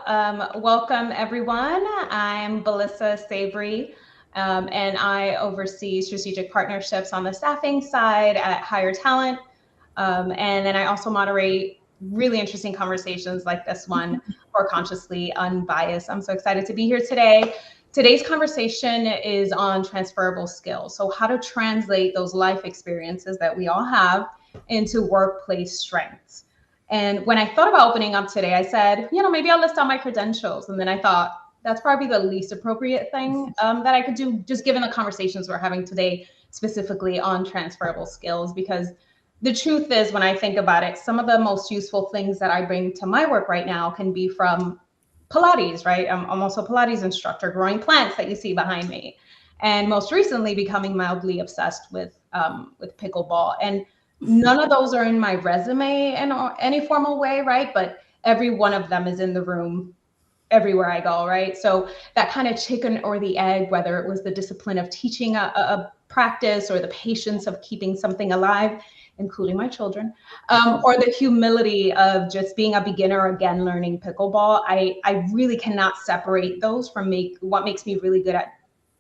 Welcome everyone. I'm Belissa Savery, and I oversee strategic partnerships on the staffing side at HireTalent. And then I also moderate really interesting conversations like this one for Consciously Unbiased. I'm so excited to be here today. Today's conversation is on transferable skills. So how to translate those life experiences that we all have into workplace strengths. And when I thought about opening up today, I said, maybe I'll list out my credentials. And then I thought that's probably the least appropriate thing that I could do, just given the conversations we're having today, specifically on transferable skills. Because the truth is, when I think about it, some of the most useful things that I bring to my work right now can be from Pilates, right? I'm also a Pilates instructor, growing plants that you see behind me. And most recently becoming mildly obsessed with pickleball. And none of those are in my resume in any formal way, right? But every one of them is in the room everywhere I go, right? So that kind of chicken or the egg, whether it was the discipline of teaching a practice or the patience of keeping something alive, including my children, or the humility of just being a beginner again learning pickleball, I really cannot separate those from what makes me really good at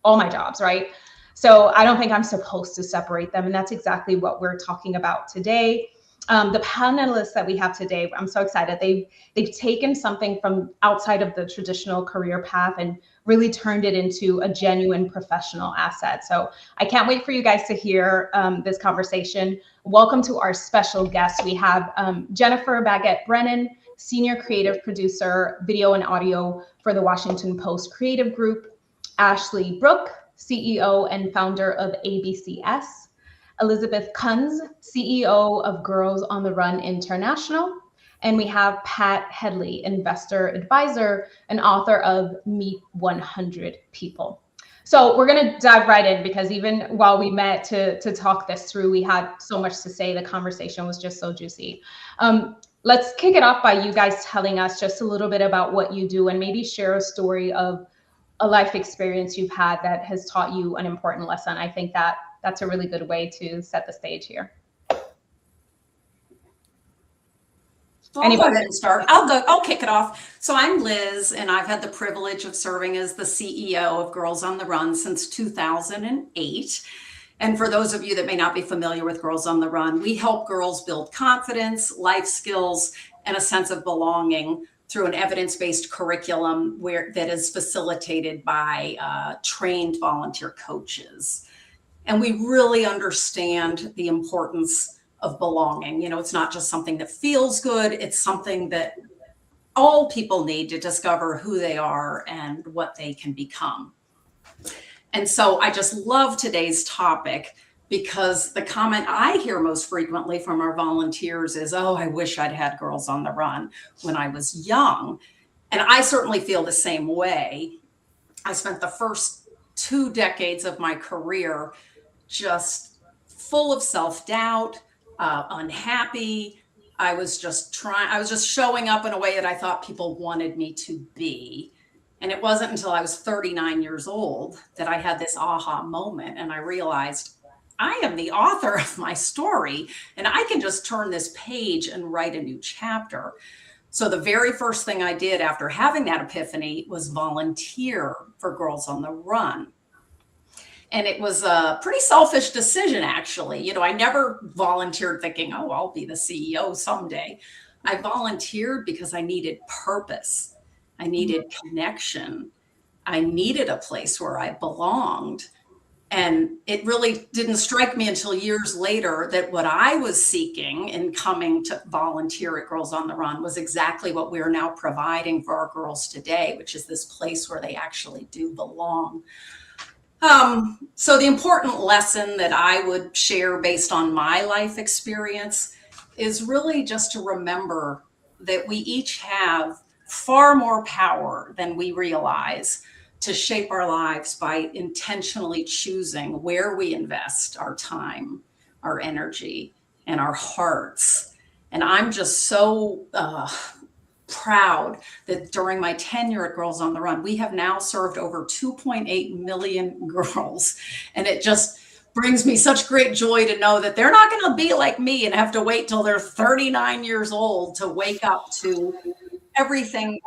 all my jobs, right? So I don't think I'm supposed to separate them. And that's exactly what we're talking about today. The panelists that we have today, I'm so excited. They've taken something from outside of the traditional career path and really turned it into a genuine professional asset. So I can't wait for you guys to hear this conversation. Welcome to our special guest. We have Jennifer Baggett Brennan, Senior Creative Producer, Video and Audio for the Washington Post Creative Group, Ashley Brooke, CEO and founder of ABCS, Elizabeth Kunz, CEO of Girls on the Run International, and we have Pat Hedley, investor advisor and author of Meet 100 People. So we're going to dive right in, because even while we met to talk this through, we had so much to say. The conversation was just so juicy. Let's kick it off by you guys telling us just a little bit about what you do, and maybe share a story of a life experience you've had that has taught you an important lesson. I think that's a really good way to set the stage here. So I'll go ahead and start. I'll kick it off. So I'm Liz, and I've had the privilege of serving as the CEO of Girls on the Run since 2008. And for those of you that may not be familiar with Girls on the Run, we help girls build confidence, life skills, and a sense of belonging through an evidence-based curriculum that is facilitated by trained volunteer coaches. And we really understand the importance of belonging. It's not just something that feels good, it's something that all people need to discover who they are and what they can become. And so I just love today's topic, because the comment I hear most frequently from our volunteers is, oh, I wish I'd had Girls on the Run when I was young. And I certainly feel the same way. I spent the first 2 decades of my career just full of self-doubt, unhappy. I was just showing up in a way that I thought people wanted me to be. And it wasn't until I was 39 years old that I had this aha moment, and I realized I am the author of my story, and I can just turn this page and write a new chapter. So the very first thing I did after having that epiphany was volunteer for Girls on the Run. And it was a pretty selfish decision, actually. I never volunteered thinking, oh, I'll be the CEO someday. I volunteered because I needed purpose. I needed connection. I needed a place where I belonged. And it really didn't strike me until years later that what I was seeking in coming to volunteer at Girls on the Run was exactly what we are now providing for our girls today, which is this place where they actually do belong. So the important lesson that I would share based on my life experience is really just to remember that we each have far more power than we realize to shape our lives by intentionally choosing where we invest our time, our energy, and our hearts. And I'm just so proud that during my tenure at Girls on the Run, we have now served over 2.8 million girls. And it just brings me such great joy to know that they're not going to be like me and have to wait till they're 39 years old to wake up to everything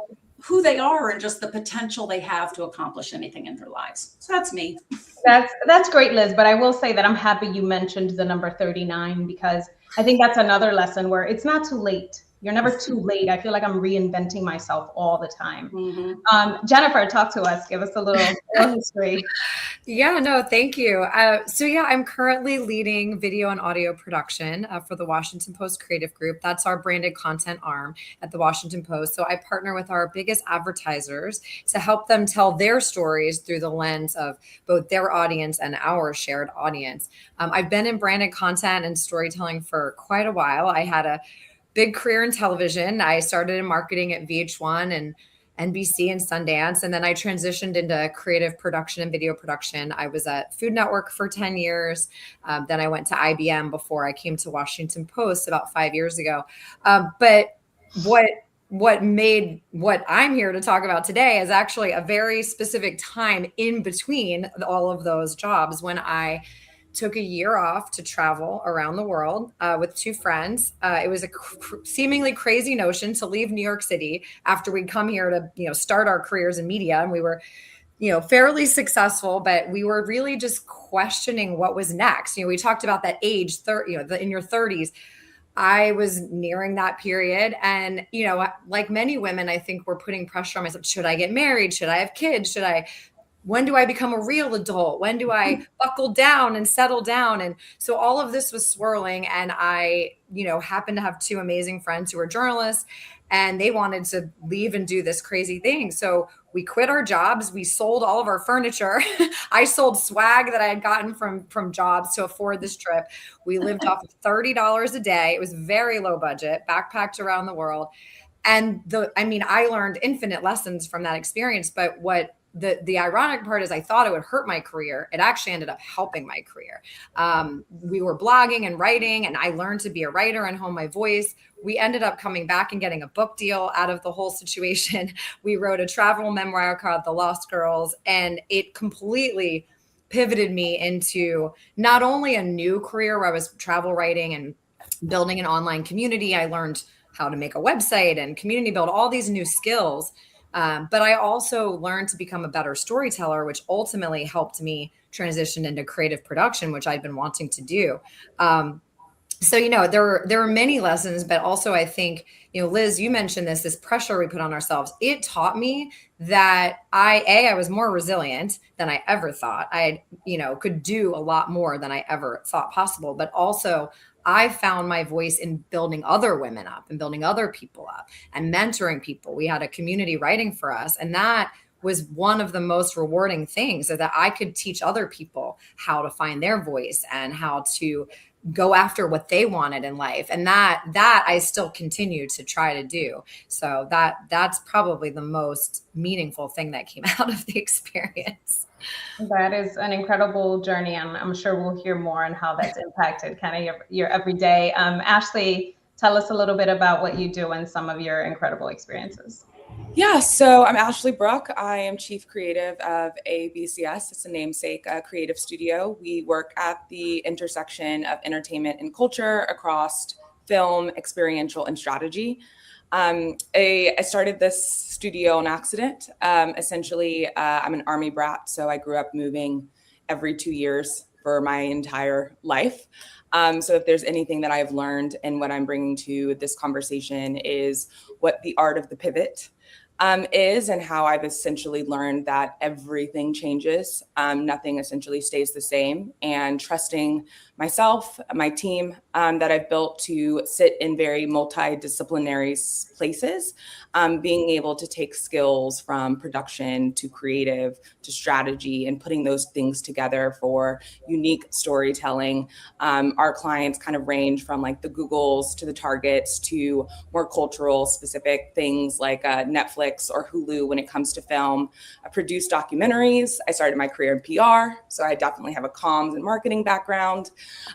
who they are and just the potential they have to accomplish anything in their lives. So that's me. That's great, Liz. But I will say that I'm happy you mentioned the number 39, because I think that's another lesson where it's not too late. You're never too late. I feel like I'm reinventing myself all the time. Mm-hmm. Jennifer, talk to us. Give us a little history. Yeah, no, thank you. So yeah, I'm currently leading video and audio production for the Washington Post Creative Group. That's our branded content arm at the Washington Post. So I partner with our biggest advertisers to help them tell their stories through the lens of both their audience and our shared audience. I've been in branded content and storytelling for quite a while. I had a big career in television. I started in marketing at VH1 and NBC and Sundance. And then I transitioned into creative production and video production. I was at Food Network for 10 years. Then I went to IBM before I came to Washington Post about 5 years ago. But what made what I'm here to talk about today is actually a very specific time in between all of those jobs when I took a year off to travel around the world with two friends. It was a seemingly crazy notion to leave New York City after we'd come here to, start our careers in media. And we were, fairly successful, but we were really just questioning what was next. We talked about that age, in your 30s. I was nearing that period. And, like many women, I think we're putting pressure on myself. Should I get married? Should I have kids? When do I become a real adult? When do I buckle down and settle down? And so all of this was swirling. And I, happened to have two amazing friends who are journalists, and they wanted to leave and do this crazy thing. So we quit our jobs. We sold all of our furniture. I sold swag that I had gotten from jobs to afford this trip. We lived off of $30 a day. It was very low budget, backpacked around the world. And I learned infinite lessons from that experience. But what the ironic part is, I thought it would hurt my career. It actually ended up helping my career. We were blogging and writing, and I learned to be a writer and hone my voice. We ended up coming back and getting a book deal out of the whole situation. We wrote a travel memoir called The Lost Girls, and it completely pivoted me into not only a new career where I was travel writing and building an online community. I learned how to make a website and community build, all these new skills. But I also learned to become a better storyteller, which ultimately helped me transition into creative production, which I'd been wanting to do. So, there were many lessons, but also I think, Liz, you mentioned this pressure we put on ourselves. It taught me that I was more resilient than I ever thought. I, could do a lot more than I ever thought possible, but also I found my voice in building other women up and building other people up and mentoring people. We had a community writing for us, and that was one of the most rewarding things, so that I could teach other people how to find their voice and how to go after what they wanted in life. And that I still continue to try to do. So that's probably the most meaningful thing that came out of the experience. That is an incredible journey, and I'm sure we'll hear more on how that's impacted kind of your everyday. Ashley, tell us a little bit about what you do and some of your incredible experiences. Yeah, so I'm Ashley Brooke. I am Chief Creative of ABCS. It's a namesake creative studio. We work at the intersection of entertainment and culture across film, experiential, and strategy. I started this studio on accident. Essentially, I'm an Army brat, so I grew up moving every 2 years for my entire life. So if there's anything that I've learned and what I'm bringing to this conversation is what the art of the pivot is, and how I've essentially learned that everything changes. Nothing essentially stays the same, and trusting myself, my team that I've built to sit in very multidisciplinary places, being able to take skills from production to creative to strategy and putting those things together for unique storytelling. Our clients kind of range from like the Googles to the Targets to more cultural specific things like Netflix or Hulu when it comes to film. I produce documentaries. I started my career in PR, so I definitely have a comms and marketing background.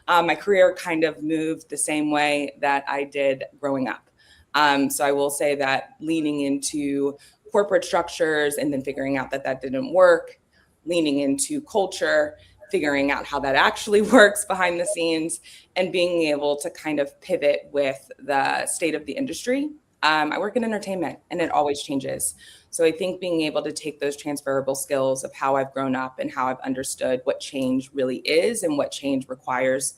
My career kind of moved the same way that I did growing up. So I will say that leaning into corporate structures and then figuring out that didn't work, leaning into culture, figuring out how that actually works behind the scenes, and being able to kind of pivot with the state of the industry I work in entertainment and it always changes. So I think being able to take those transferable skills of how I've grown up and how I've understood what change really is and what change requires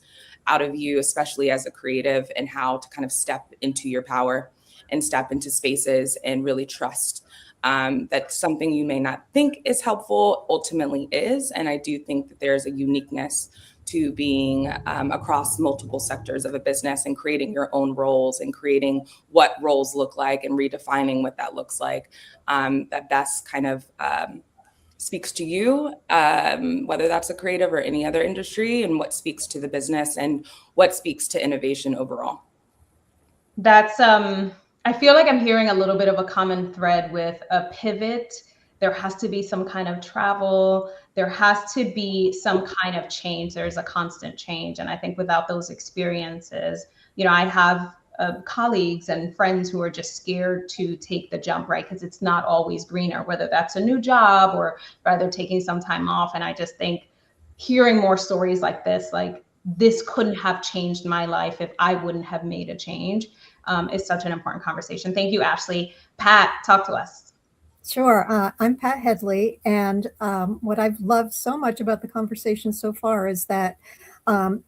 out of you, especially as a creative, and how to kind of step into your power and step into spaces and really trust that something you may not think is helpful ultimately is. And I do think that there's a uniqueness to being across multiple sectors of a business and creating your own roles and creating what roles look like and redefining what that looks like. That best kind of speaks to you, whether that's a creative or any other industry, and what speaks to the business and what speaks to innovation overall. That's, I feel like I'm hearing a little bit of a common thread with a pivot. There has to be some kind of travel. There has to be some kind of change. There's a constant change. And I think without those experiences, I have colleagues and friends who are just scared to take the jump, right? Because it's not always greener, whether that's a new job or rather taking some time off. And I just think hearing more stories like this couldn't have changed my life if I wouldn't have made a change, is such an important conversation. Thank you, Ashley. Pat, talk to us. Sure. I'm Pat Hedley. And what I've loved so much about the conversation so far is that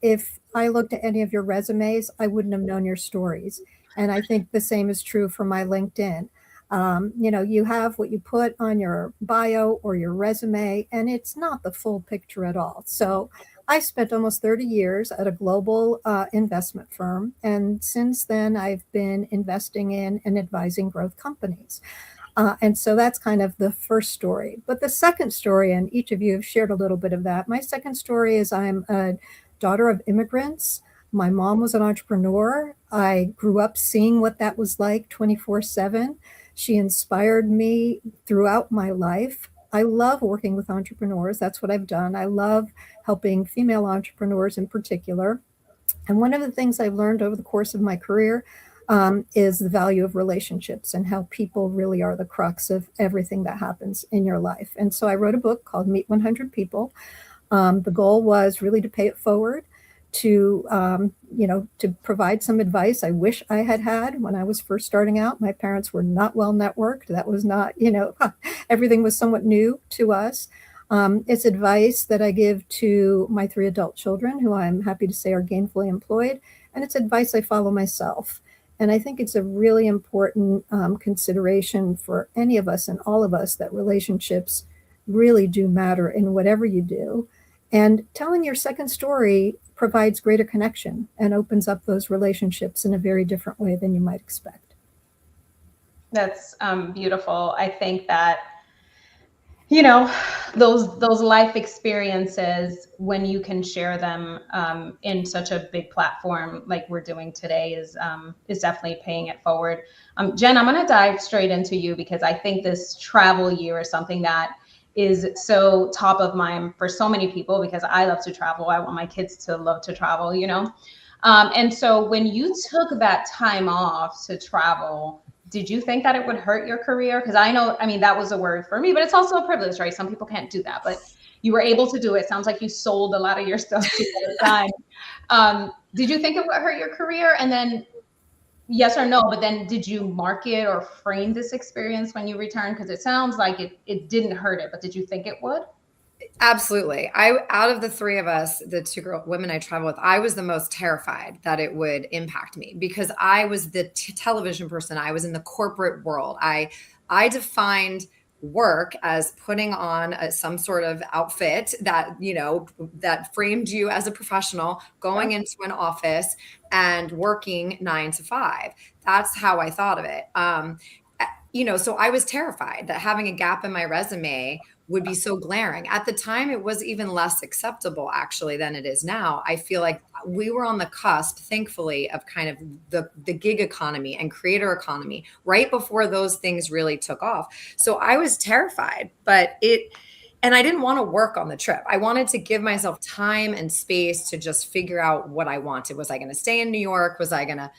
if I looked at any of your resumes, I wouldn't have known your stories. And I think the same is true for my LinkedIn. You have what you put on your bio or your resume, and it's not the full picture at all. So I spent almost 30 years at a global investment firm. And since then, I've been investing in and advising growth companies. And so that's kind of the first story. But the second story, and each of you have shared a little bit of that. My second story is I'm a daughter of immigrants. My mom was an entrepreneur. I grew up seeing what that was like 24/7. She inspired me throughout my life. I love working with entrepreneurs. That's what I've done. I love helping female entrepreneurs in particular. And one of the things I've learned over the course of my career is the value of relationships and how people really are the crux of everything that happens in your life. And so I wrote a book called Meet 100 People. The goal was really to pay it forward, to provide some advice I wish I had when I was first starting out. My parents were not well networked. That was not, everything was somewhat new to us. It's advice that I give to my 3 adult children, who I'm happy to say are gainfully employed. And it's advice I follow myself. And I think it's a really important consideration for any of us and all of us that relationships really do matter in whatever you do. And telling your second story provides greater connection and opens up those relationships in a very different way than you might expect. That's beautiful. I think that, those life experiences, when you can share them in such a big platform like we're doing today, is definitely paying it forward. Jen, I'm going to dive straight into you because I think this travel year is something that is so top of mind for so many people, because I love to travel. I want my kids to love to travel, and so when you took that time off to travel, did you think that it would hurt your career? Because that was a word for me, but it's also a privilege, right? Some people can't do that, but you were able to do it. Sounds like you sold a lot of your stuff to the time. Did you think it would hurt your career? And then yes or no, but then did you market or frame this experience when you returned? Because it sounds like it didn't hurt it, but did you think it would? Absolutely. Out of the 3 of us, the 2 women I travel with, I was the most terrified that it would impact me because I was the television person. I was in the corporate world. I defined work as putting on some sort of outfit that, that framed you as a professional, going into an office and working 9 to 5. That's how I thought of it. So I was terrified that having a gap in my resume would be so glaring. At the time, it was even less acceptable actually than it is now. I feel like we were on the cusp, thankfully, of kind of the gig economy and creator economy right before those things really took off. So I was terrified, and I didn't want to work on the trip. I wanted to give myself time and space to just figure out what I wanted. Was I going to stay in New York? Was I going to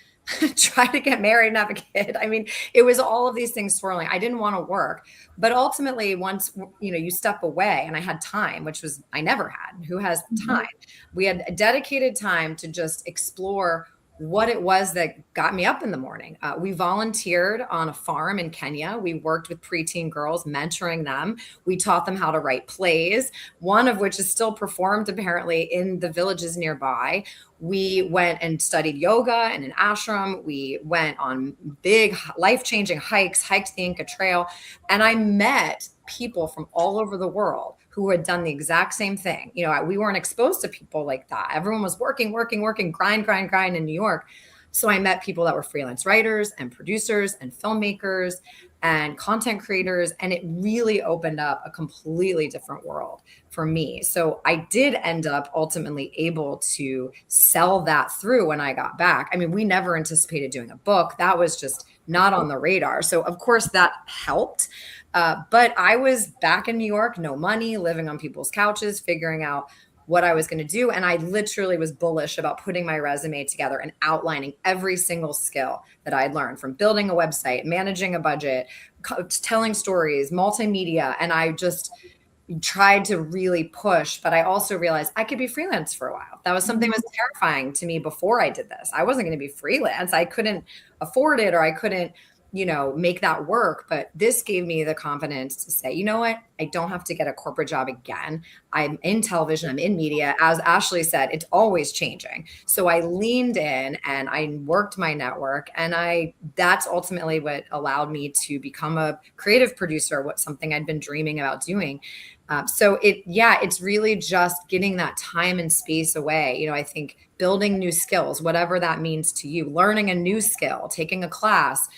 try to get married and have a kid? I mean, it was all of these things swirling. I didn't want to work, but ultimately once, you step away, and I had time, which I never had. Who has time? We had a dedicated time to just explore what it was that got me up in the morning. We volunteered on a farm in Kenya. We worked with preteen girls, mentoring them. We taught them how to write plays, one of which is still performed apparently in the villages nearby. We went and studied yoga in an ashram. We went on big life-changing hiked the Inca Trail. And I met people from all over the world who had done the exact same thing. We weren't exposed to people like that. Everyone was working, grind in New York. So I met people that were freelance writers and producers and filmmakers and content creators. And it really opened up a completely different world for me. So I did end up ultimately able to sell that through when I got back. I mean, we never anticipated doing a book. That was just not on the radar. So of course that helped. But I was back in New York, no money, living on people's couches, figuring out what I was going to do. And I literally was bullish about putting my resume together and outlining every single skill that I had learned, from building a website, managing a budget, telling stories, multimedia. And I just tried to really push, but I also realized I could be freelance for a while. That was something that was terrifying to me before I did this. I wasn't going to be freelance. I couldn't afford it, or I couldn't make that work. But this gave me the confidence to say, you know what? I don't have to get a corporate job again. I'm in television, I'm in media. As Ashley said, it's always changing. So I leaned in and I worked my network, and that's ultimately what allowed me to become a creative producer, something I'd been dreaming about doing. So it's really just getting that time and space away. I think building new skills, whatever that means to you, learning a new skill, taking a class,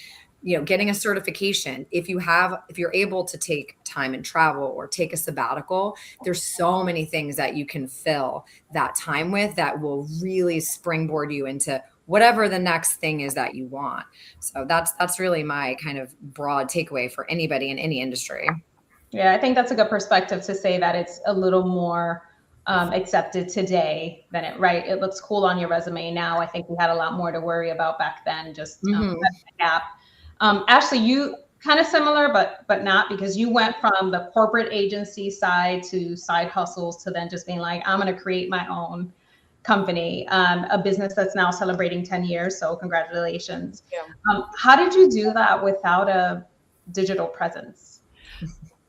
getting a certification. If you're able to take time and travel or take a sabbatical, there's so many things that you can fill that time with that will really springboard you into whatever the next thing is that you want. So that's really my kind of broad takeaway for anybody in any industry. Yeah, I think that's a good perspective to say that it's a little more accepted today than it looks cool on your resume now. I think we had a lot more to worry about back then, just the gap. Ashley, you kind of similar, but not, because you went from the corporate agency side to side hustles to then just being like, I'm going to create my own company, a business that's now celebrating 10 years. So congratulations. Yeah. How did you do that without a digital presence?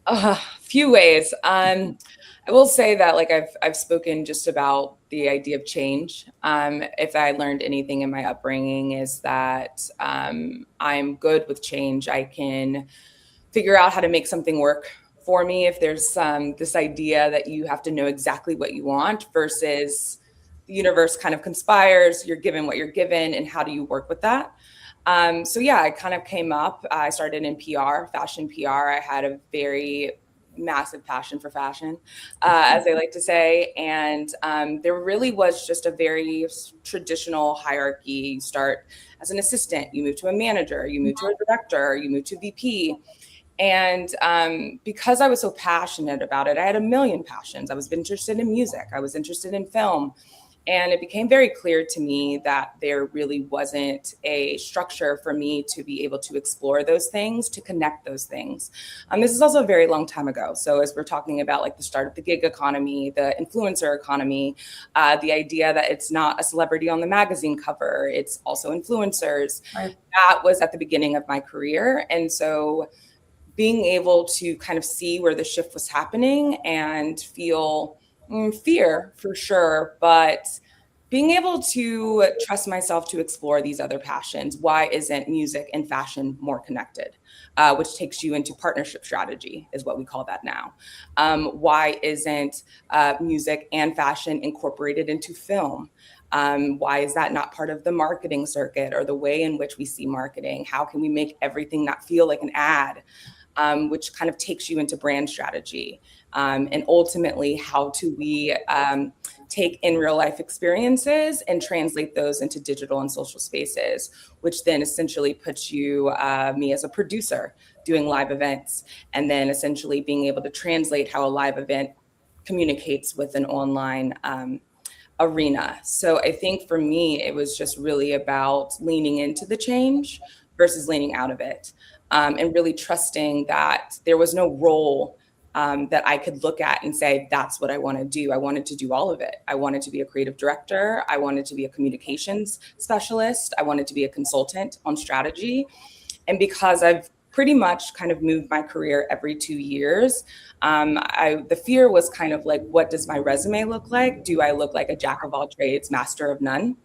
A few ways. I will say that I've spoken just about the idea of change. If I learned anything in my upbringing is that I'm good with change. I can figure out how to make something work for me. If there's this idea that you have to know exactly what you want versus the universe kind of conspires, you're given what you're given, and how do you work with that? I kind of came up, I started in PR, fashion PR. I had a very massive passion for fashion, as I like to say. And there really was just a very traditional hierarchy. You start as an assistant, you move to a manager, you move to a director, you move to VP. And because I was so passionate about it, I had a million passions. I was interested in music. I was interested in film. And it became very clear to me that there really wasn't a structure for me to be able to explore those things, to connect those things. This is also a very long time ago. So as we're talking about the start of the gig economy, the influencer economy, the idea that it's not a celebrity on the magazine cover, it's also influencers. Right. That was at the beginning of my career. And so being able to kind of see where the shift was happening and feel fear for sure, but being able to trust myself to explore these other passions. Why isn't music and fashion more connected? Which takes you into partnership strategy is what we call that now. Why isn't music and fashion incorporated into film? Why is that not part of the marketing circuit or the way in which we see marketing? How can we make everything not feel like an ad? Which kind of takes you into brand strategy. And ultimately, how do we take in real life experiences and translate those into digital and social spaces, which then essentially puts me as a producer doing live events, and then essentially being able to translate how a live event communicates with an online arena. So I think for me, it was just really about leaning into the change versus leaning out of it. And really trusting that there was no role that I could look at and say, that's what I want to do. I wanted to do all of it. I wanted to be a creative director. I wanted to be a communications specialist. I wanted to be a consultant on strategy. And because I've pretty much kind of moved my career every 2 years, the fear was kind of like, what does my resume look like? Do I look like a jack of all trades, master of none?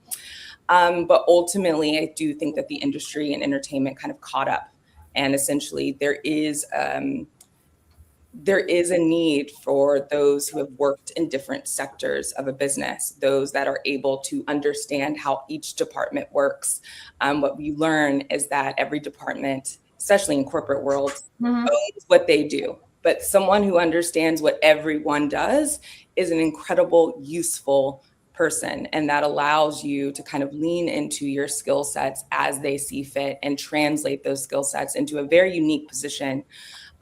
But ultimately, I do think that the industry and entertainment kind of caught up. And essentially, there is a need for those who have worked in different sectors of a business, those that are able to understand how each department works. What we learn is that every department, especially in corporate world, owns what they do. But someone who understands what everyone does is an incredible, useful person. And that allows you to kind of lean into your skill sets as they see fit and translate those skill sets into a very unique position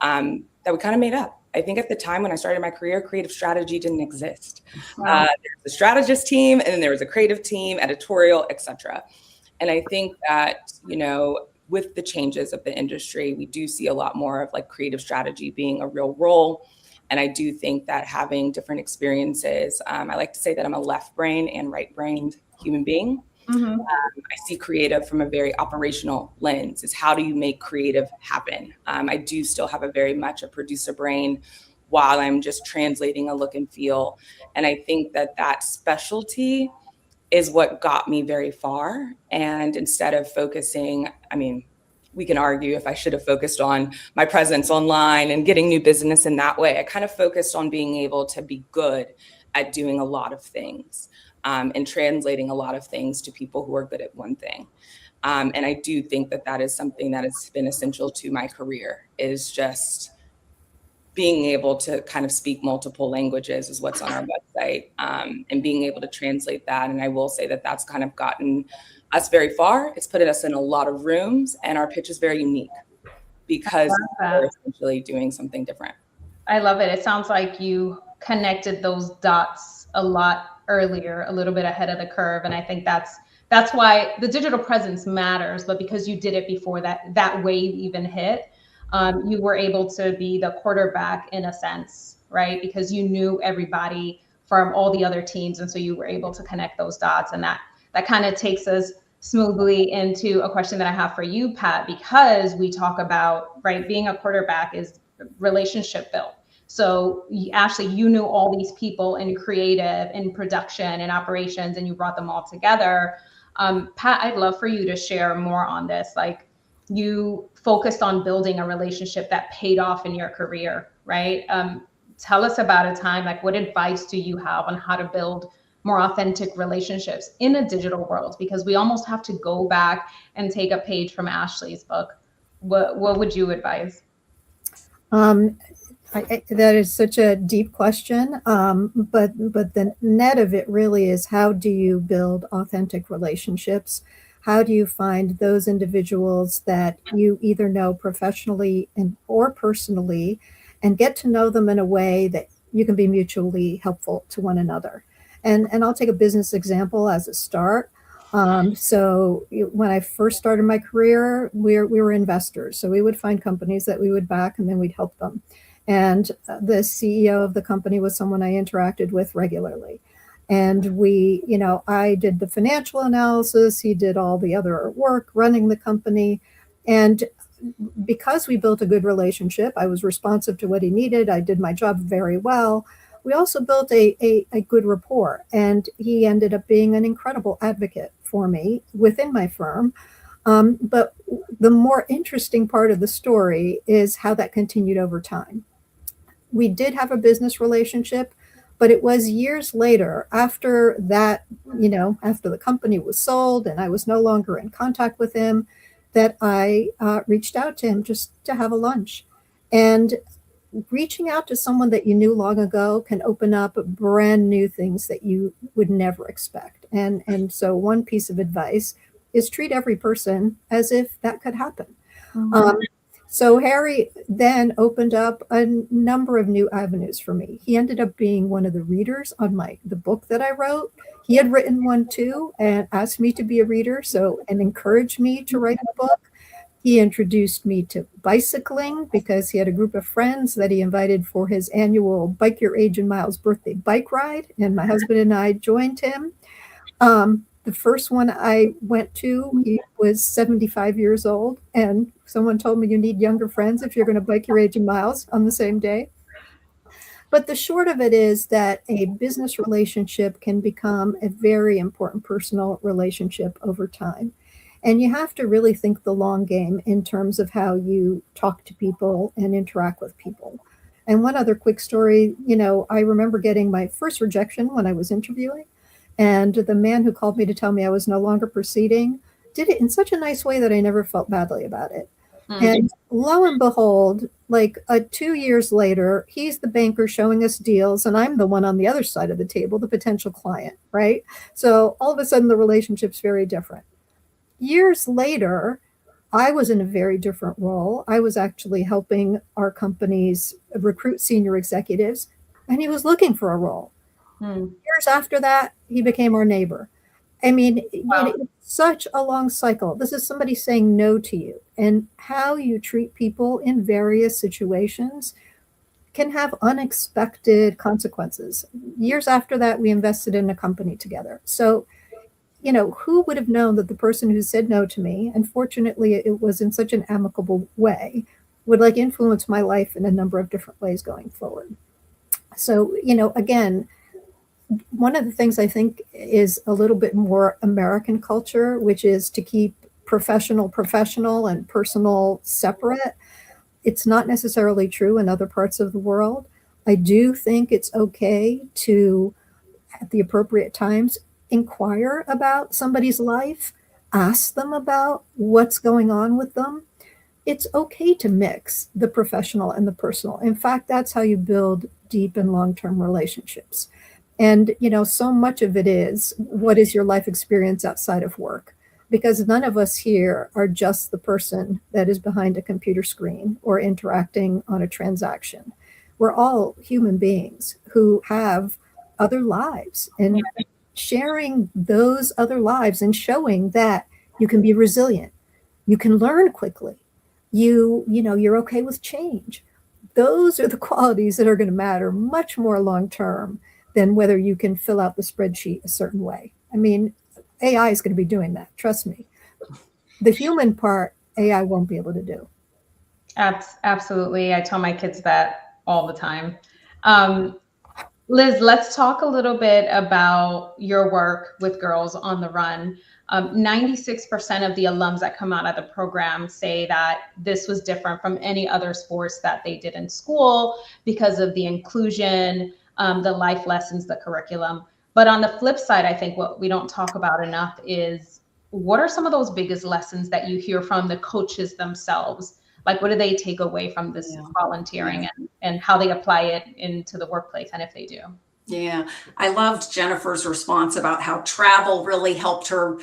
that we kind of made up. I think at the time when I started my career, creative strategy didn't exist. Wow. There's a strategist team, and then there was a creative team, editorial, etc. And I think that, with the changes of the industry, we do see a lot more of like creative strategy being a real role. And I do think that having different experiences, I like to say that I'm a left brain and right brained human being. I see creative from a very operational lens. Is how do you make creative happen? I do still have a very much a producer brain while I'm just translating a look and feel. And I think that specialty is what got me very far. And instead of focusing, we can argue if I should have focused on my presence online and getting new business in that way. I kind of focused on being able to be good at doing a lot of things and translating a lot of things to people who are good at one thing. And I do think that is something that has been essential to my career, is just being able to kind of speak multiple languages is what's on our website, and being able to translate that. And I will say that that's kind of gotten us very far. It's put us in a lot of rooms, and our pitch is very unique because we're essentially doing something different. I love it. It sounds like you connected those dots a lot earlier, a little bit ahead of the curve. And I think that's why the digital presence matters, but because you did it before that wave even hit, you were able to be the quarterback in a sense, right? Because you knew everybody from all the other teams. And so you were able to connect those dots. And that kind of takes us smoothly into a question that I have for you, Pat, because we talk about, right, being a quarterback is relationship built. So Ashley, you knew all these people in creative, in production, in operations, and you brought them all together. Pat, I'd love for you to share more on this. Like, you focused on building a relationship that paid off in your career, right? Tell us about a time, like what advice do you have on how to build more authentic relationships in a digital world? Because we almost have to go back and take a page from Ashley's book. What would you advise? That is such a deep question, but the net of it really is, how do you build authentic relationships? How do you find those individuals that you either know professionally or personally, and get to know them in a way that you can be mutually helpful to one another? And I'll take a business example as a start. So when I first started my career, we were investors. So we would find companies that we would back, and then we'd help them. And the CEO of the company was someone I interacted with regularly. And I did the financial analysis. He did all the other work running the company. And because we built a good relationship, I was responsive to what he needed. I did my job very well. We also built a good rapport. And he ended up being an incredible advocate for me within my firm. But the more interesting part of the story is how that continued over time. We did have a business relationship, but it was years later, after that, after the company was sold and I was no longer in contact with him, that I reached out to him just to have a lunch. And reaching out to someone that you knew long ago can open up brand new things that you would never expect. And so one piece of advice is treat every person as if that could happen. Mm-hmm. So Harry then opened up a number of new avenues for me. He ended up being one of the readers on the book that I wrote. He had written one too and asked me to be a reader, and encouraged me to write the book. He introduced me to bicycling because he had a group of friends that he invited for his annual Bike Your Age and Miles birthday bike ride. And my husband and I joined him. The first one I went to, he was 75 years old. And someone told me you need younger friends if you're going to bike your age and miles on the same day. But the short of it is that a business relationship can become a very important personal relationship over time. And you have to really think the long game in terms of how you talk to people and interact with people. And one other quick story, I remember getting my first rejection when I was interviewing. And the man who called me to tell me I was no longer proceeding did it in such a nice way that I never felt badly about it. And lo and behold, like 2 years later, he's the banker showing us deals, and I'm the one on the other side of the table, the potential client, right? So all of a sudden, the relationship's very different. Years later, I was in a very different role. I was actually helping our companies recruit senior executives, and he was looking for a role. Years after that, he became our neighbor. I mean, Wow. it's such a long cycle. This is somebody saying no to you, and how you treat people in various situations can have unexpected consequences. Years after that, we invested in a company together. So, who would have known that the person who said no to me, and fortunately it was in such an amicable way, would influence my life in a number of different ways going forward. So, again, one of the things I think is a little bit more American culture, which is to keep professional and personal separate. It's not necessarily true in other parts of the world. I do think it's okay to, at the appropriate times, inquire about somebody's life, ask them about what's going on with them. It's okay to mix the professional and the personal. In fact, that's how you build deep and long-term relationships. And, so much of it is, what is your life experience outside of work? Because none of us here are just the person that is behind a computer screen or interacting on a transaction. We're all human beings who have other lives, and sharing those other lives and showing that you can be resilient, you can learn quickly, you're okay with change. Those are the qualities that are going to matter much more long term than whether you can fill out the spreadsheet a certain way. I mean, AI is going to be doing that. Trust me. The human part, AI won't be able to do. Absolutely. I tell my kids that all the time. Liz, let's talk a little bit about your work with Girls on the Run. 96% of the alums that come out of the program say that this was different from any other sports that they did in school because of the inclusion, the life lessons, the curriculum. But on the flip side, I think what we don't talk about enough is, what are some of those biggest lessons that you hear from the coaches themselves? Like, what do they take away from this volunteering and how they apply it into the workplace, and if they do? Yeah, I loved Jennifer's response about how travel really helped her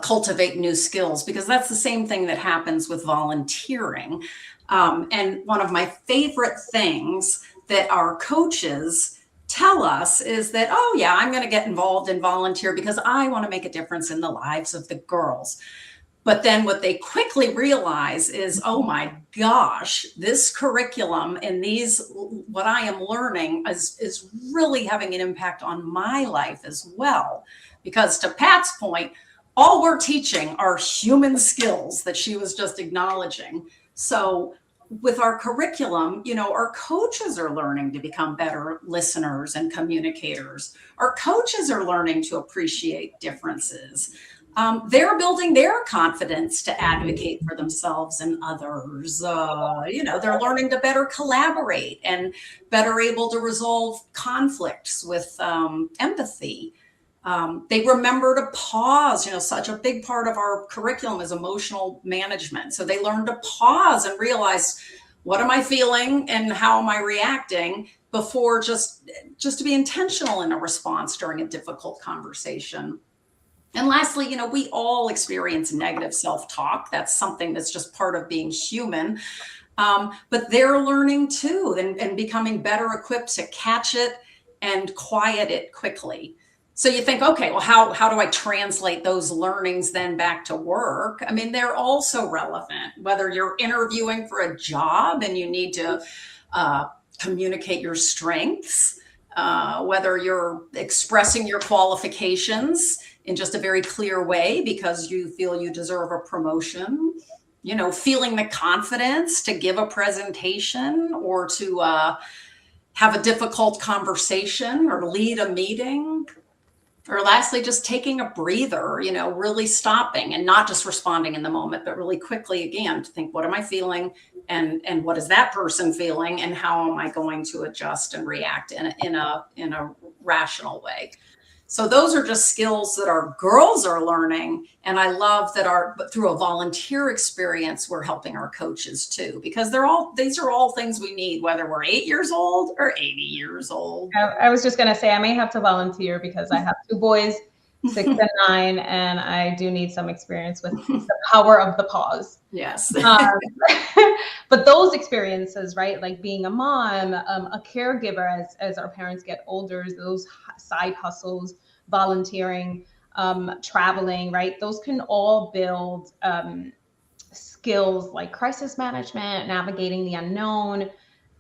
cultivate new skills, because that's the same thing that happens with volunteering. And one of my favorite things that our coaches tell us is that, oh yeah, I'm going to get involved and volunteer because I want to make a difference in the lives of the girls. But then what they quickly realize is, oh my gosh, this curriculum and what I am learning is really having an impact on my life as well. Because to Pat's point, all we're teaching are human skills that she was just acknowledging. So with our curriculum, our coaches are learning to become better listeners and communicators. Our coaches are learning to appreciate differences. They're building their confidence to advocate for themselves and others. They're learning to better collaborate and better able to resolve conflicts with empathy. They remember to pause. Such a big part of our curriculum is emotional management. So they learn to pause and realize, what am I feeling and how am I reacting, before just to be intentional in a response during a difficult conversation. And lastly, we all experience negative self-talk. That's something that's just part of being human. But they're learning too, and becoming better equipped to catch it and quiet it quickly. So you think, okay, well, how do I translate those learnings then back to work? I mean, they're also relevant, whether you're interviewing for a job and you need to communicate your strengths, whether you're expressing your qualifications in just a very clear way because you feel you deserve a promotion, you know, feeling the confidence to give a presentation or to have a difficult conversation or lead a meeting. Or lastly, just taking a breather, you know, really stopping and not just responding in the moment, but really quickly again to think, what am I feeling? And what is that person feeling? And how am I going to adjust and react in a rational way? So those are just skills that our girls are learning. And I love that through a volunteer experience, we're helping our coaches too, because these are all things we need, whether we're 8 years old or 80 years old. I was just going to say, I may have to volunteer because I have 2 boys, 6 and 9, and I do need some experience with the power of the pause. Yes. But those experiences, right? Like being a mom, a caregiver as our parents get older, those side hustles, volunteering, traveling, right? Those can all build skills like crisis management, navigating the unknown,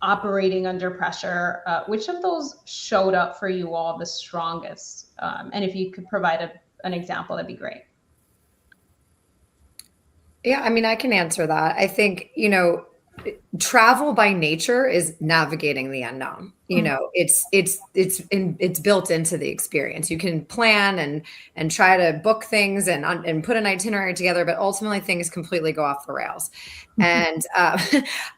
operating under pressure. Which of those showed up for you all the strongest? And if you could provide an example, that'd be great. Yeah, I mean, I can answer that. I think, you know, travel by nature is navigating the unknown. You know, it's built into the experience. You can plan and try to book things and put an itinerary together, but ultimately things completely go off the rails. And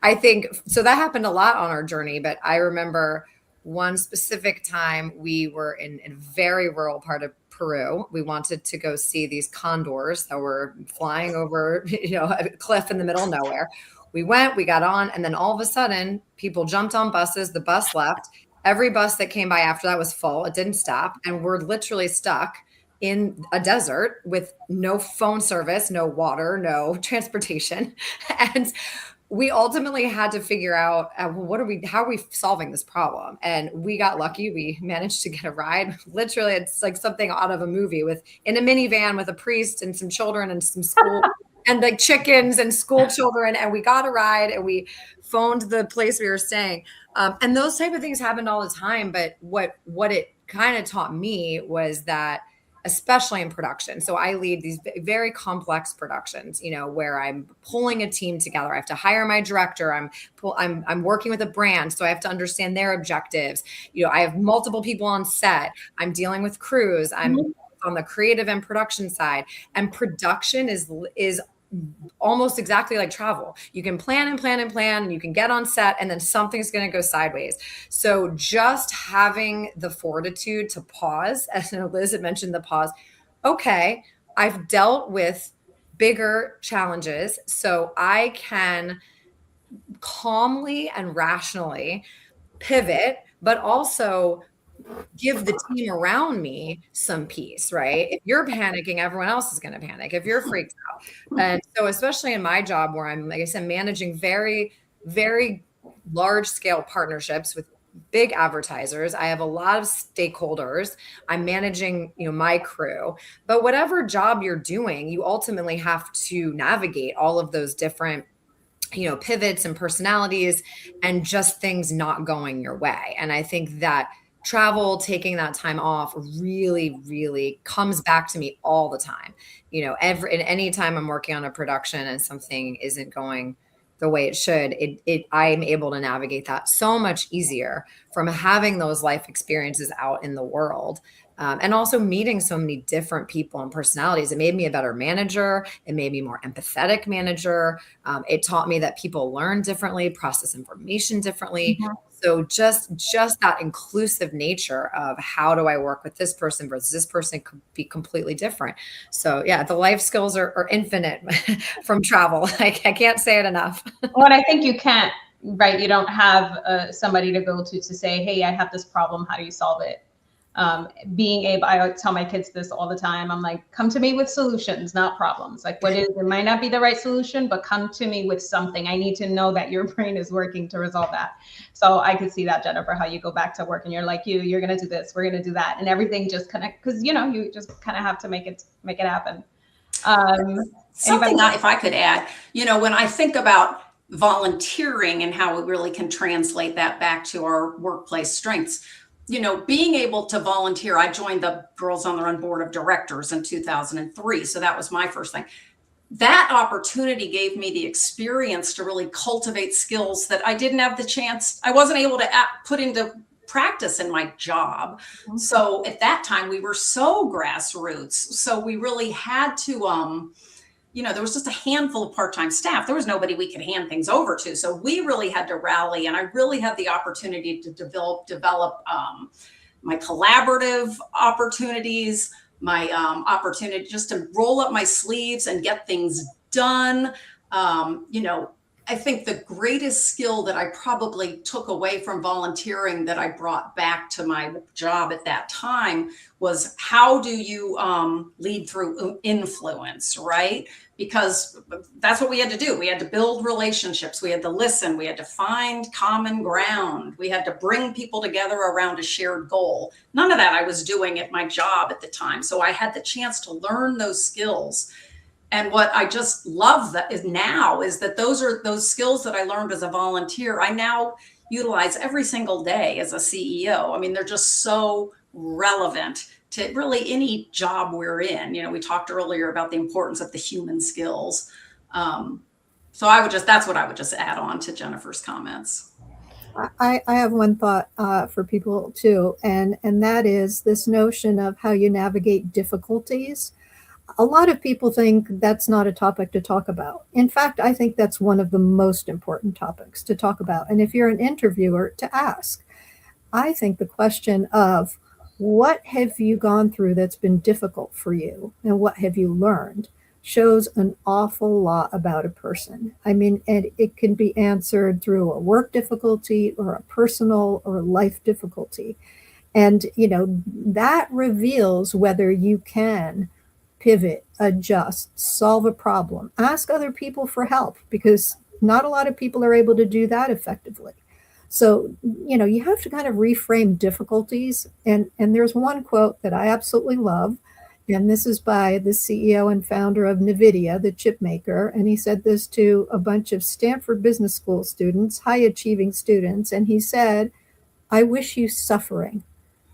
I think so that happened a lot on our journey. But I remember one specific time we were in a very rural part of Peru. We wanted to go see these condors that were flying over, you know, a cliff in the middle of nowhere. We went, we got on, and then all of a sudden, people jumped on buses. The bus left. Every bus that came by after that was full. It didn't stop. And we're literally stuck in a desert with no phone service, no water, no transportation. And we ultimately had to figure out, how are we solving this problem? And we got lucky. We managed to get a ride. Literally, it's like something out of a movie in a minivan with a priest and some children and some school and like chickens and school children. And we got a ride and we phoned the place we were staying. And those type of things happened all the time. But what it kind of taught me was that, especially in production. So I lead these very complex productions, you know, where I'm pulling a team together. I have to hire my director. I'm working with a brand, so I have to understand their objectives. You know, I have multiple people on set. I'm dealing with crews. I'm on the creative and production side. And production is almost exactly like travel. You can plan and plan and plan, and you can get on set, and then something's going to go sideways. So just having the fortitude to pause, as Liz had mentioned, the pause. Okay, I've dealt with bigger challenges, so I can calmly and rationally pivot, but also give the team around me some peace, right? If you're panicking, everyone else is going to panic if you're freaked out. And so especially in my job where I'm, like I said, managing very, very large scale partnerships with big advertisers. I have a lot of stakeholders. I'm managing, you know, my crew, but whatever job you're doing, you ultimately have to navigate all of those different, you know, pivots and personalities and just things not going your way. And I think that travel, taking that time off really, really comes back to me all the time. You know, any time I'm working on a production and something isn't going the way it should, I'm able to navigate that so much easier from having those life experiences out in the world. And also meeting so many different people and personalities. It made me a better manager. It made me a more empathetic manager. It taught me that people learn differently, process information differently. Mm-hmm. So just that inclusive nature of how do I work with this person versus this person could be completely different. So yeah, the life skills are infinite from travel. I can't say it enough. Well, and I think you can't, right? You don't have somebody to go to say, hey, I have this problem. How do you solve it? Being able, I tell my kids this all the time. I'm like, come to me with solutions, not problems. Like what is, it might not be the right solution, but come to me with something. I need to know that your brain is working to resolve that. So I could see that, Jennifer, how you go back to work and you're like, you're going to do this, we're going to do that. And everything just connect, because, you just kind of have to make it happen. Something if I could add, when I think about volunteering and how we really can translate that back to our workplace strengths, being able to volunteer. I joined the Girls on the Run board of directors in 2003. So that was my first thing. That opportunity gave me the experience to really cultivate skills that I didn't have the chance. I wasn't able to put into practice in my job. So at that time we were so grassroots. So we really had to, there was just a handful of part-time staff. There was nobody we could hand things over to. So we really had to rally, and I really had the opportunity to develop my collaborative opportunities, my opportunity just to roll up my sleeves and get things done. I think the greatest skill that I probably took away from volunteering that I brought back to my job at that time was how do you lead through influence, right? Because that's what we had to do. We had to build relationships. We had to listen. We had to find common ground. We had to bring people together around a shared goal. None of that I was doing at my job at the time. So I had the chance to learn those skills. And what I just love is that those skills that I learned as a volunteer, I now utilize every single day as a CEO. I mean, they're just so relevant to really any job we're in. We talked earlier about the importance of the human skills. So that's what I would just add on to Jennifer's comments. I have one thought for people too, and that is this notion of how you navigate difficulties. A lot of people think that's not a topic to talk about. In fact, I think that's one of the most important topics to talk about. And if you're an interviewer, to ask. I think the question of what have you gone through that's been difficult for you and what have you learned shows an awful lot about a person. I mean, and it can be answered through a work difficulty or a personal or life difficulty. And, that reveals whether you can pivot, adjust, solve a problem, ask other people for help, because not a lot of people are able to do that effectively. So, you have to kind of reframe difficulties. And there's one quote that I absolutely love. And this is by the CEO and founder of NVIDIA, the chip maker. And he said this to a bunch of Stanford Business School students, high achieving students. And he said, I wish you suffering,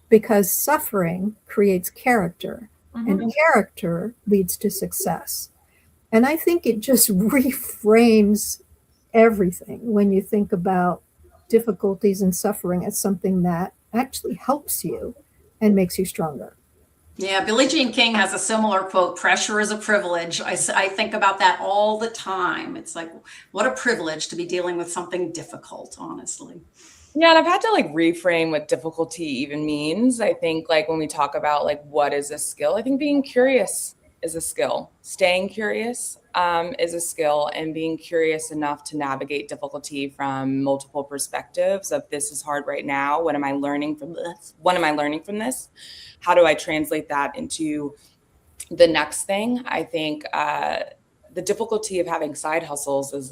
because suffering creates character. And character leads to success. And I think it just reframes everything when you think about difficulties and suffering as something that actually helps you and makes you stronger. Yeah, Billie Jean King has a similar quote, pressure is a privilege. I think about that all the time. It's like, what a privilege to be dealing with something difficult, honestly. Yeah, and I've had to reframe what difficulty even means. I think when we talk about what is a skill, I think being curious is a skill. Staying curious is a skill, and being curious enough to navigate difficulty from multiple perspectives of this is hard right now. What am I learning from this? What am I learning from this? How do I translate that into the next thing? I think the difficulty of having side hustles is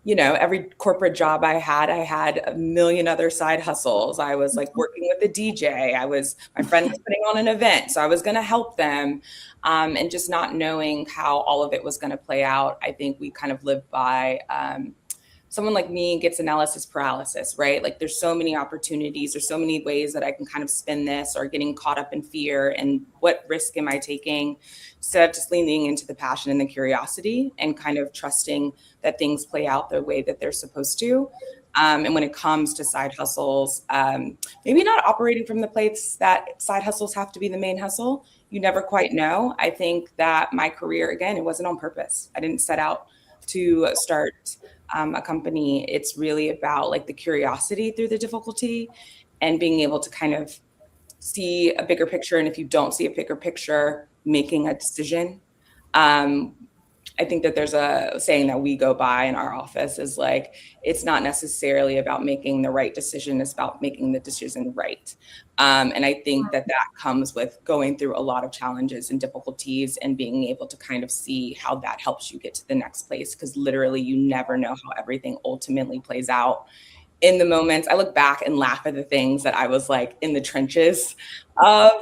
every corporate job I had a million other side hustles. I was working with a DJ. My friend was putting on an event, so I was going to help them. And just not knowing how all of it was going to play out. I think we kind of live by, someone like me gets analysis paralysis, right? There's so many opportunities. There's so many ways that I can kind of spin this, or getting caught up in fear and what risk am I taking, instead of just leaning into the passion and the curiosity and kind of trusting that things play out the way that they're supposed to. And when it comes to side hustles, maybe not operating from the place that side hustles have to be the main hustle. You never quite know. I think that my career, again, it wasn't on purpose. I didn't set out to start a company. It's really about the curiosity through the difficulty and being able to kind of see a bigger picture. And if you don't see a bigger picture, making a decision. I think that there's a saying that we go by in our office is like, it's not necessarily about making the right decision, it's about making the decision right. And I think that comes with going through a lot of challenges and difficulties and being able to kind of see how that helps you get to the next place, because literally you never know how everything ultimately plays out. In the moments, I look back and laugh at the things that I was like in the trenches of,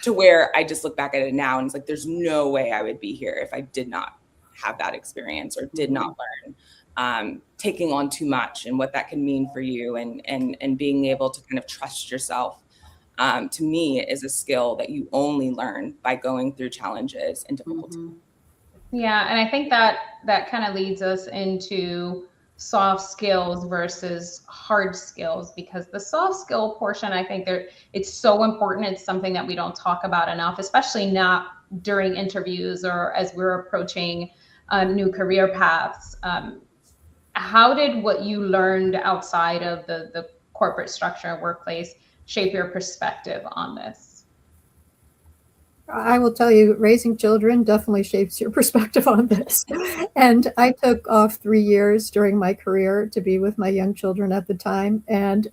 to where I just look back at it now and it's like, there's no way I would be here if I did not have that experience or did not learn taking on too much and what that can mean for you, and being able to kind of trust yourself. To me, is a skill that you only learn by going through challenges and difficulties. Yeah, and I think that kind of leads us into soft skills versus hard skills, because the soft skill portion, I think it's so important. It's something that we don't talk about enough, especially not during interviews or as we're approaching new career paths. How did what you learned outside of the corporate structure and workplace shape your perspective on this? I will tell you, raising children definitely shapes your perspective on this. And I took off 3 years during my career to be with my young children at the time. And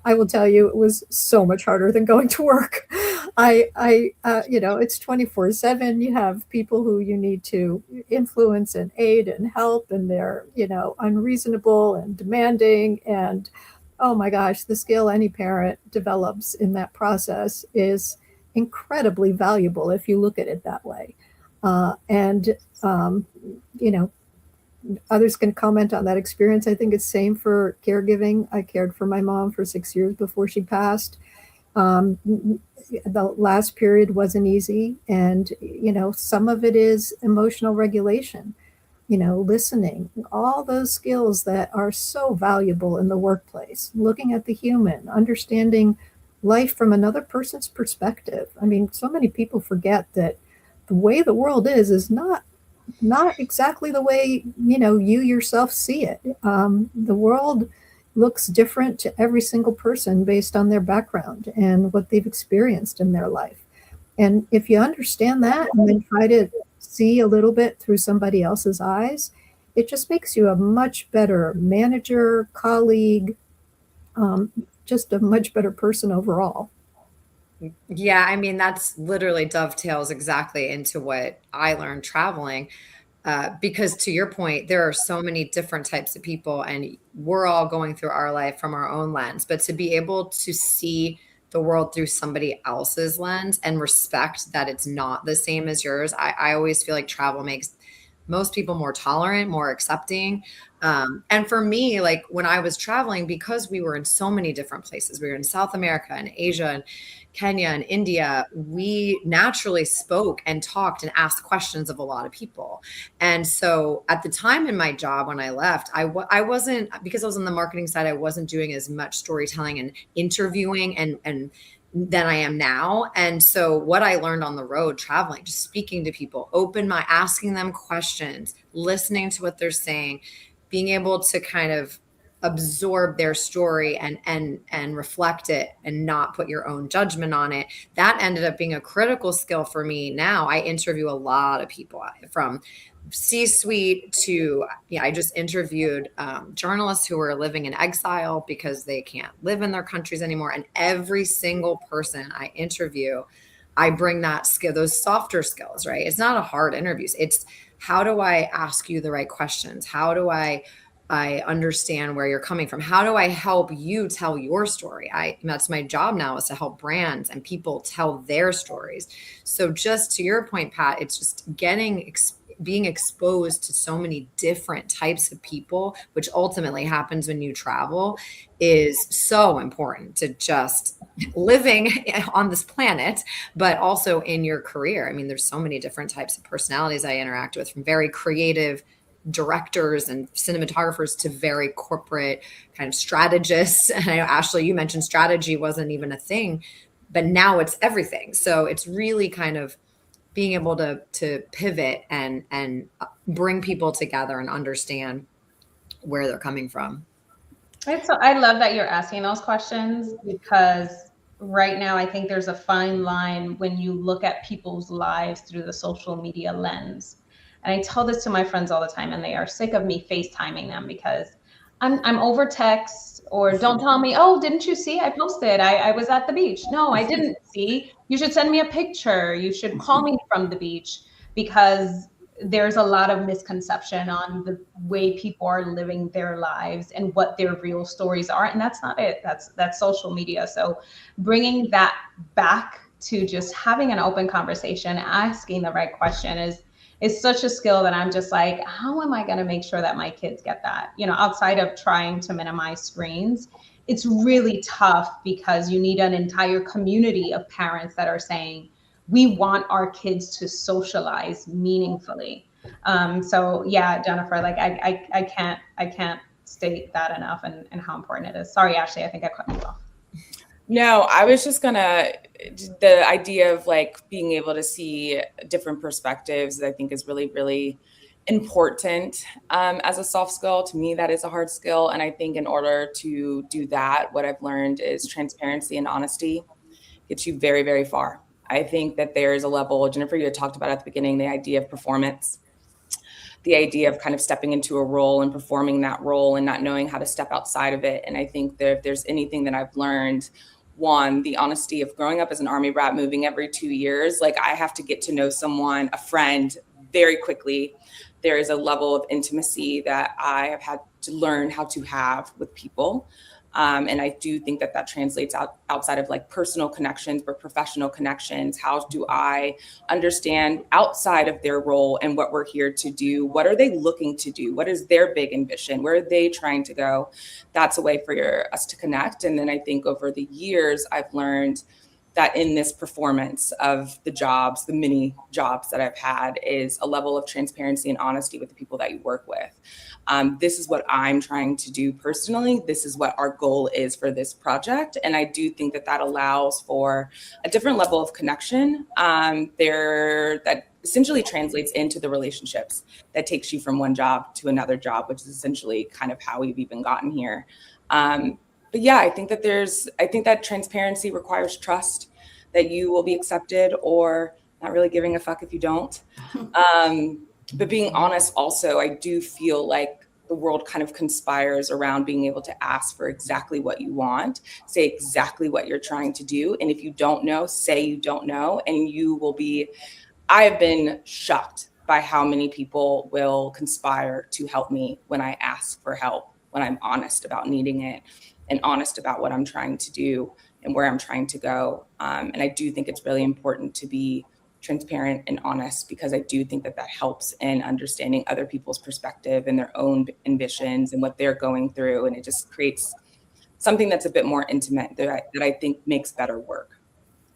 I will tell you, it was so much harder than going to work. It's 24/7. You have people who you need to influence and aid and help, and they're, unreasonable and demanding. And oh my gosh, the skill any parent develops in that process is incredibly valuable if you look at it that way. Others can comment on that experience. I think it's same for caregiving. I cared for my mom for 6 years before she passed. The last period wasn't easy. And, some of it is emotional regulation, listening, all those skills that are so valuable in the workplace, looking at the human, understanding life from another person's perspective. I mean, so many people forget that the way the world is not exactly the way, you yourself see it. The world looks different to every single person based on their background and what they've experienced in their life. And if you understand that and then try to see a little bit through somebody else's eyes, it just makes you a much better manager, colleague, just a much better person overall. Yeah, I mean, that's literally dovetails exactly into what I learned traveling. Because to your point, there are so many different types of people, and we're all going through our life from our own lens. But to be able to see the world through somebody else's lens and respect that it's not the same as yours, I always feel like travel makes most people more tolerant, more accepting. And for me, like when I was traveling, because we were in so many different places, we were in South America and Asia and Kenya and India, we naturally spoke and talked and asked questions of a lot of people. And so at the time in my job when I left, I wasn't, because I was on the marketing side, I wasn't doing as much storytelling and interviewing and than I am now. And so what I learned on the road traveling, just speaking to people, asking them questions, listening to what they're saying, being able to kind of absorb their story and reflect it and not put your own judgment on it. That ended up being a critical skill for me. Now I interview a lot of people from C-suite to, I just interviewed journalists who are living in exile because they can't live in their countries anymore. And every single person I interview, I bring that skill, those softer skills, right? It's not a hard interview. It's how do I ask you the right questions? How do I understand where you're coming from? How do I help you tell your story? That's my job now, is to help brands and people tell their stories. So just to your point, Pat, it's just being exposed to so many different types of people, which ultimately happens when you travel, is so important to just living on this planet, but also in your career. I mean, there's so many different types of personalities I interact with, from very creative directors and cinematographers to very corporate kind of strategists. And I know, Ashley, you mentioned strategy wasn't even a thing, but now it's everything. So it's really kind of being able to pivot and bring people together and understand where they're coming from. I love that you're asking those questions, because right now I think there's a fine line when you look at people's lives through the social media lens. And I tell this to my friends all the time, and they are sick of me FaceTiming them because I'm over text, or don't tell me, oh, didn't you see I posted? I was at the beach. No, I didn't see. You should send me a picture. You should call me from the beach, because there's a lot of misconception on the way people are living their lives and what their real stories are. And that's not it. That's social media. So bringing that back to just having an open conversation, asking the right question is such a skill that I'm just like, how am I going to make sure that my kids get that? You know, outside of trying to minimize screens, it's really tough because you need an entire community of parents that are saying, we want our kids to socialize meaningfully. So yeah, Jennifer, like I can't state that enough, and how important it is. Sorry, Ashley, I think I cut you off. No, I was just the idea of like being able to see different perspectives, I think is really, really important as a soft skill. To me, that is a hard skill. And I think in order to do that, what I've learned is transparency and honesty gets you very, very far. I think that there is a level, Jennifer, you had talked about at the beginning, the idea of performance, the idea of kind of stepping into a role and performing that role and not knowing how to step outside of it. And I think that if there's anything that I've learned, one, the honesty of growing up as an Army brat, moving every 2 years, like I have to get to know someone, a friend, very quickly. There is a level of intimacy that I have had to learn how to have with people. And I do think that that translates outside of like personal connections, but professional connections. How do I understand outside of their role and what we're here to do? What are they looking to do? What is their big ambition? Where are they trying to go? That's a way for us to connect. And then I think over the years, I've learned that in this performance of the jobs, the many jobs that I've had, is a level of transparency and honesty with the people that you work with. This is what I'm trying to do personally. This is what our goal is for this project. And I do think that that allows for a different level of connection that essentially translates into the relationships that takes you from one job to another job, which is essentially kind of how we've even gotten here. But yeah, I think that transparency requires trust, that you will be accepted, or not really giving a fuck if you don't. But being honest also, I do feel like the world kind of conspires around being able to ask for exactly what you want, say exactly what you're trying to do. And if you don't know, say you don't know, and I have been shocked by how many people will conspire to help me when I ask for help, when I'm honest about needing it and honest about what I'm trying to do and where I'm trying to go. And I do think it's really important to be transparent and honest, because I do think that that helps in understanding other people's perspective and their own ambitions and what they're going through. And it just creates something that's a bit more intimate that I think makes better work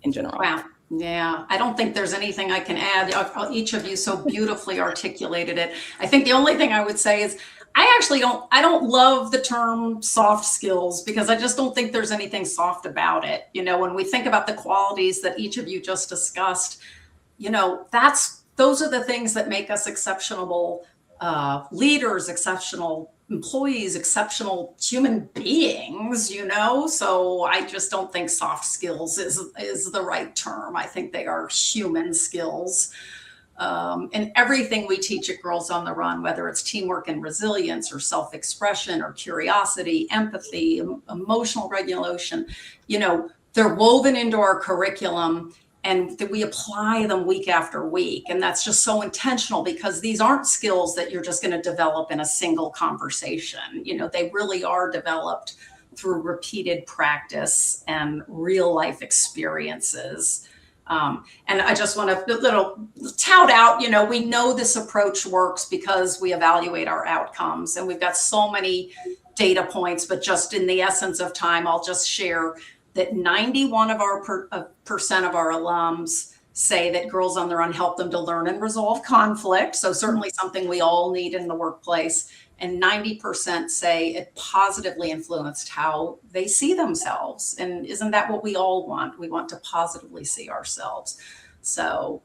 in general. Wow. Yeah, I don't think there's anything I can add. Each of you so beautifully articulated it. I think the only thing I would say is I don't love the term soft skills, because I just don't think there's anything soft about it. You know, when we think about the qualities that each of you just discussed, you know, those are the things that make us exceptional leaders, exceptional employees, exceptional human beings, you know? So I just don't think soft skills is the right term. I think they are human skills. And everything we teach at Girls on the Run, whether it's teamwork and resilience or self-expression or curiosity, empathy, emotional regulation, you know, they're woven into our curriculum, and that we apply them week after week. And that's just so intentional, because these aren't skills that you're just going to develop in a single conversation. You know, they really are developed through repeated practice and real life experiences. And I just want to little tout out, you know, we know this approach works because we evaluate our outcomes, and we've got so many data points, but just in the essence of time, I'll just share that 91% of our alums say that Girls on the Run help them to learn and resolve conflict. So certainly something we all need in the workplace. And 90% say it positively influenced how they see themselves. And isn't that what we all want? We want to positively see ourselves. So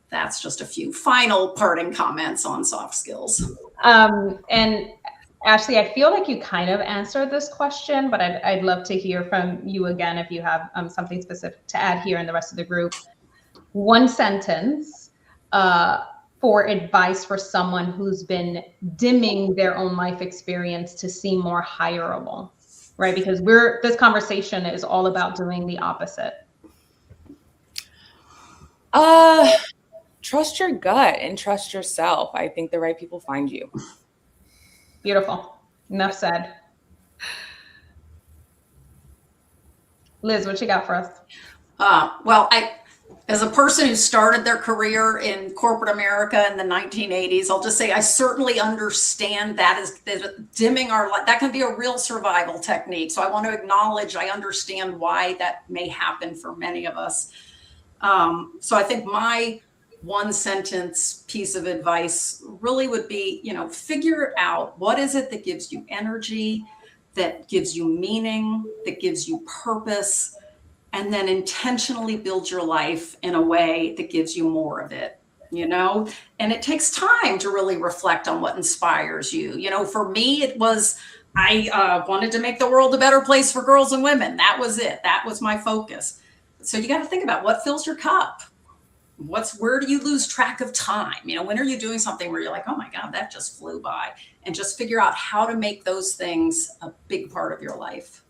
that's just a few final parting comments on soft skills. And Ashley, I feel like you kind of answered this question, but I'd love to hear from you again if you have something specific to add here and the rest of the group. One sentence, for advice for someone who's been dimming their own life experience to seem more hireable, right? Because this conversation is all about doing the opposite. Trust your gut and trust yourself. I think the right people find you. Beautiful. Enough said. Liz, what you got for us? Well, as a person who started their career in corporate America in the 1980s, I'll just say I certainly understand that dimming our light. That can be a real survival technique. So I want to acknowledge, I understand why that may happen for many of us. So I think my one sentence piece of advice really would be, figure out what is it that gives you energy, that gives you meaning, that gives you purpose, and then intentionally build your life in a way that gives you more of it, and it takes time to really reflect on what inspires you. For me, it was, I wanted to make the world a better place for girls and women. That was it. That was my focus. So you got to think about what fills your cup. Where do you lose track of time? When are you doing something where you're like, oh my God, that just flew by, and just figure out how to make those things a big part of your life.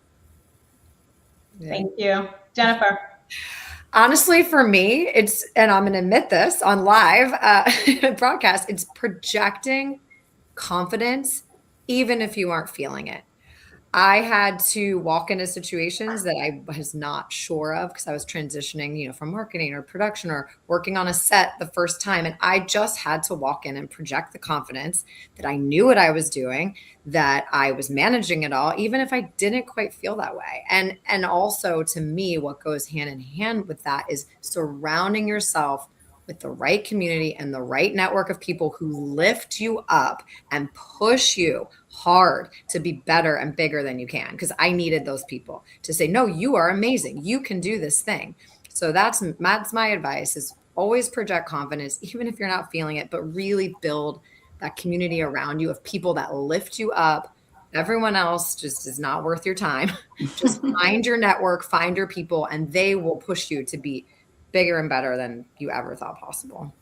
Yeah. Thank you. Jennifer. Honestly, for me, and I'm going to admit this on live broadcast, it's projecting confidence, even if you aren't feeling it. I had to walk into situations that I was not sure of because I was transitioning, from marketing or production or working on a set the first time. And I just had to walk in and project the confidence that I knew what I was doing, that I was managing it all, even if I didn't quite feel that way. And also, to me, what goes hand in hand with that is surrounding yourself with the right community and the right network of people who lift you up and push you hard to be better and bigger than you can. Because I needed those people to say, no, you are amazing. You can do this thing. So that's my advice, is always project confidence, even if you're not feeling it, but really build that community around you of people that lift you up. Everyone else just is not worth your time. Just find your network, find your people, and they will push you to be bigger and better than you ever thought possible.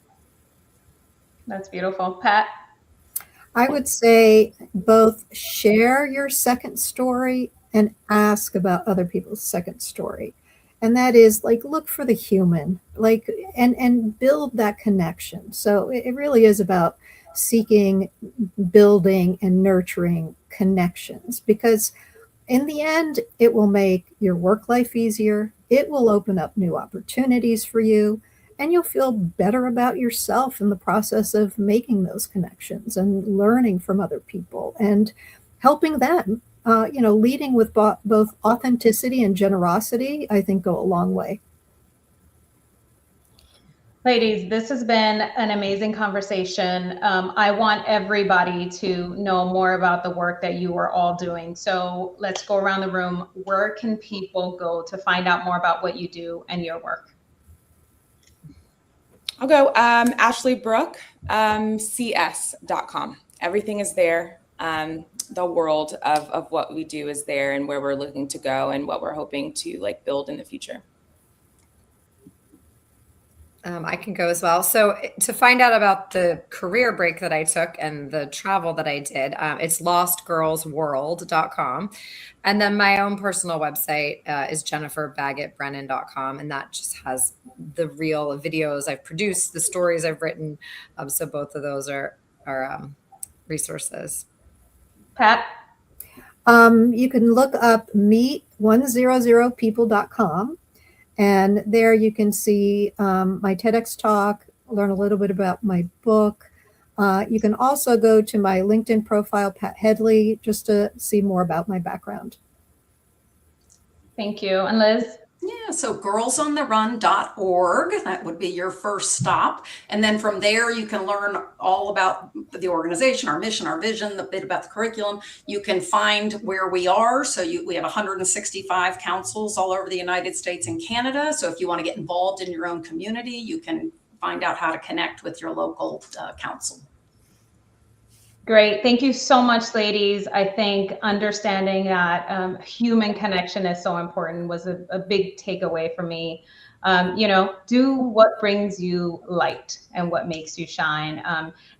That's beautiful. Pat? I would say both share your second story and ask about other people's second story. And that is look for the human, and build that connection. So it really is about seeking, building, and nurturing connections, because in the end, it will make your work life easier. It will open up new opportunities for you, and you'll feel better about yourself in the process of making those connections and learning from other people and helping them. Leading with both authenticity and generosity, I think, go a long way. Ladies, this has been an amazing conversation. I want everybody to know more about the work that you are all doing. So let's go around the room. Where can people go to find out more about what you do and your work? I'll go Ashley Brooke, cs.com. Everything is there. The world of what we do is there, and where we're looking to go and what we're hoping to build in the future. I can go as well. So to find out about the career break that I took and the travel that I did, it's lostgirlsworld.com. And then my own personal website is jenniferbaggettbrennan.com. And that just has the real videos I've produced, the stories I've written. So both of those are resources. Pat? You can look up meet100people.com. And there you can see my TEDx talk, learn a little bit about my book. You can also go to my LinkedIn profile, Pat Hedley, just to see more about my background. Thank you. And Liz? Yeah, so girlsontherun.org, that would be your first stop. And then from there, you can learn all about the organization, our mission, our vision, a bit about the curriculum. You can find where we are. So we have 165 councils all over the United States and Canada. So if you want to get involved in your own community, you can find out how to connect with your local council. Great. Thank you so much, ladies. I think understanding that human connection is so important was a big takeaway for me. Do what brings you light and what makes you shine.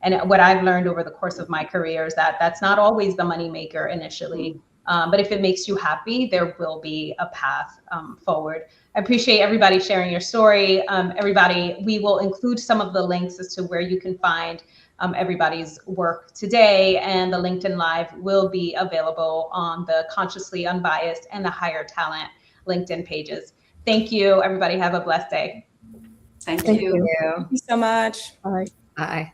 And what I've learned over the course of my career is that that's not always the moneymaker initially. But if it makes you happy, there will be a path forward. I appreciate everybody sharing your story. Everybody, we will include some of the links as to where you can find everybody's work today, and the LinkedIn Live will be available on the Consciously Unbiased and the HireTalent LinkedIn pages. Thank you, everybody. Have a blessed day. Thank Thank you. you. Thank you so much. Bye. Bye.